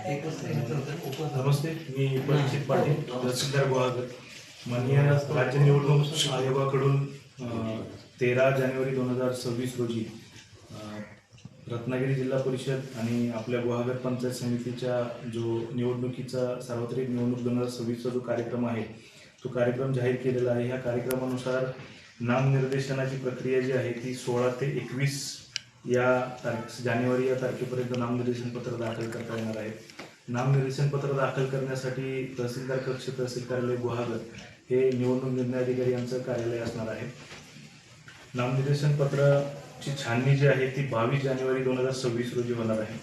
नमस्ते, मी परीक्षित पाटील, तहसीलदार गुहागर. माननीय राज्य निवडणूक आयोगाकडून 13 जानेवारी 2026 रोजी रत्नागिरी जिल्हा परिषद आणि आपल्या गुहागर पंचायत समितीच्या जो निवडणुकीचा सार्वत्रिक निवडणूक 2026चा जो कार्यक्रम आहे तो कार्यक्रम जाहीर केलेला आहे. ह्या कार्यक्रमानुसार नामनिर्देशनाची प्रक्रिया जी आहे ती 16 ते 21 जानेवारी या तारखेपर्यंत नामनिर्देशन पत्र दाखल करता येणार आहे. नामनिर्देशन पत्र दाखल करण्यासाठी तहसीलदार कक्ष तहसील कार्यालय गुहागर हे निवडणूक निर्णय अधिकारी यांचं कार्यालय असणार आहे. नामनिर्देशन पत्राची छाननी जी आहे ती 22 जानेवारी 2026 रोजी होणार आहे.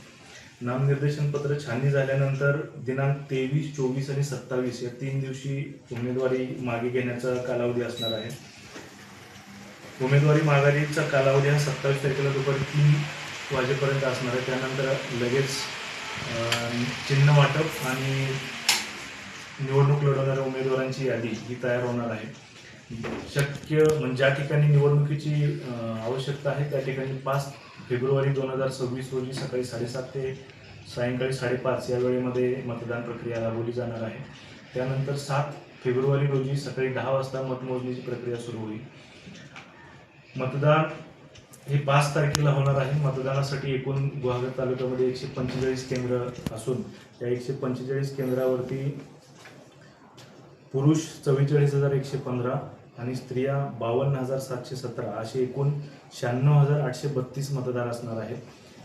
नामनिर्देशन पत्र छाननी झाल्यानंतर दिनांक 23, 24 आणि 27 या 3 दिवशी उमेदवारी मागे घेण्याचा कालावधी असणार आहे. उमेदवारी माघारीचा कालावधी हा 27 तारखेला दुपारी 3 वाजेपर्यंत असणार आहे. त्यानंतर लगेच चिन्ह वाटप आणि निवडणूक लढवणाऱ्या उमेदवारांची यादी ही तयार होणार आहे. शक्य म्हणजे ज्या ठिकाणी निवडणुकीची आवश्यकता आहे त्या ठिकाणी 5 फेब्रुवारी 2026 रोजी सकाळी 7:30 ते सायंकाळी 5:30 या वेळेमध्ये मतदान प्रक्रिया राबवली जाणार आहे. त्यानंतर 7 फेब्रुवारी रोजी सकाळी 10 वाजता मतमोजणीची प्रक्रिया सुरू होईल. मतदान हे 5 तारखेला होणार आहे. मतदानासाठी एकूण गुहागर तालुक्यामध्ये 145 केंद्र असून या 145 केंद्रावरती पुरुष 44,115 आणि स्त्रिया 52,717 असे एकूण 96,832 मतदार असणार आहेत.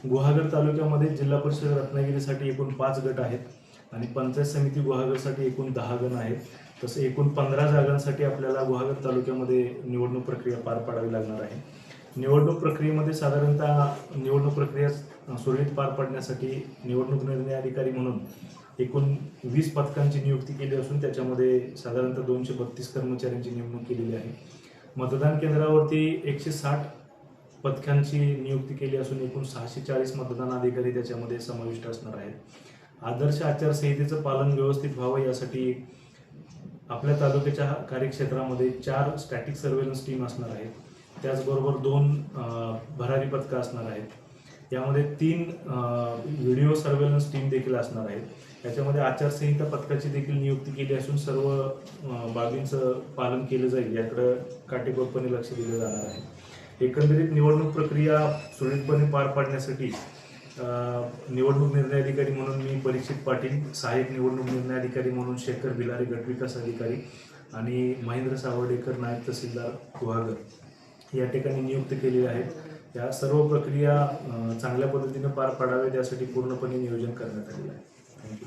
गुहागर तालुक्यामध्ये जिल्हा परिषद रत्नागिरीसाठी एकूण 5 गट आहेत आणि पंचायत समिती गुहागरसाठी एकूण 10 गण आहेत. तसं एकूण 15 जागांसाठी आपल्याला गुहागर तालुक्यामध्ये निवडणूक प्रक्रिया पार पाडावी लागणार आहे. निवडणूक प्रक्रियेमध्ये साधारणतः निवडणूक प्रक्रिया सुरळीत पार पाडण्यासाठी निवडणूक निर्णय अधिकारी म्हणून एकूण 20 पथकांची नियुक्ती केली असून त्याच्यामध्ये साधारणतः 232 कर्मचाऱ्यांची नेमणूक केलेली आहे. मतदान केंद्रावरती 160 पथकांची नियुक्ती केली असून एकूण 640 मतदान अधिकारी त्याच्यामध्ये समाविष्ट असणार आहेत. आदर्श आचारसंहितेचं पालन व्यवस्थित व्हावं यासाठी आपल्या तालुक्याच्या कार्यक्षेत्रामध्ये 4 स्टॅटिक सर्व्हेलन्स टीम असणार आहेत. त्याचबरोबर 2 भरारी पथकं असणार आहेत. यामध्ये 3 व्हिडिओ सर्व्हेलन्स टीम देखील असणार आहेत. याच्यामध्ये आचारसंहिता पथकाची देखील नियुक्ती केली असून सर्व बाबींचं पालन केलं जाईल याकडे काटेकोरपणे लक्ष दिलं जाणार आहे. एकंदरीत निवडणूक प्रक्रिया सुरळीतपणे पार पाडण्यासाठी निवडणूक निर्णय अधिकारी म्हणून मी परीक्षित पाटील, सहाय्यक निवडणूक निर्णय अधिकारी म्हणून शेखर भिलारे गटविकास अधिकारी आणि महेंद्र सावर्डेकर नायब तहसीलदार गुहागर या ठिकाणी नियुक्त केलेले आहेत. या सर्व प्रक्रिया चांगल्या पद्धतीने पार पाडाव्यात यासाठी पूर्णपणे नियोजन करण्यात आलेलं आहे. थँक्यू.